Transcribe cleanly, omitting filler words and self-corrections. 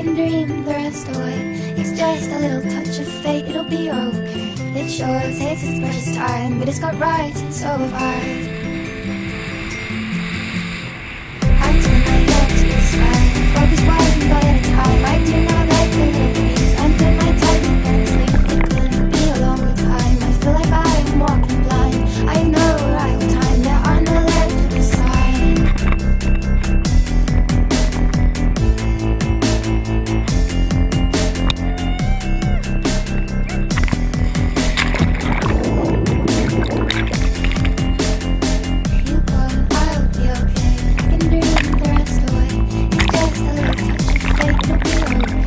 can dream the rest away. It's just a little touch of fate, it'll be okay. It sure takes its precious time, but it's got rights and so have I. Hands on my legs to the sky, focus one ball at a time. I do not like the little breeze, under my tight and sleep. It couldn't be a longer time, I feel like I am walking blind. I have no arrival time, there are no left to decide. You go, I'll be okay. I can dream the rest away. It's just a little touch of fate, it'll be okay.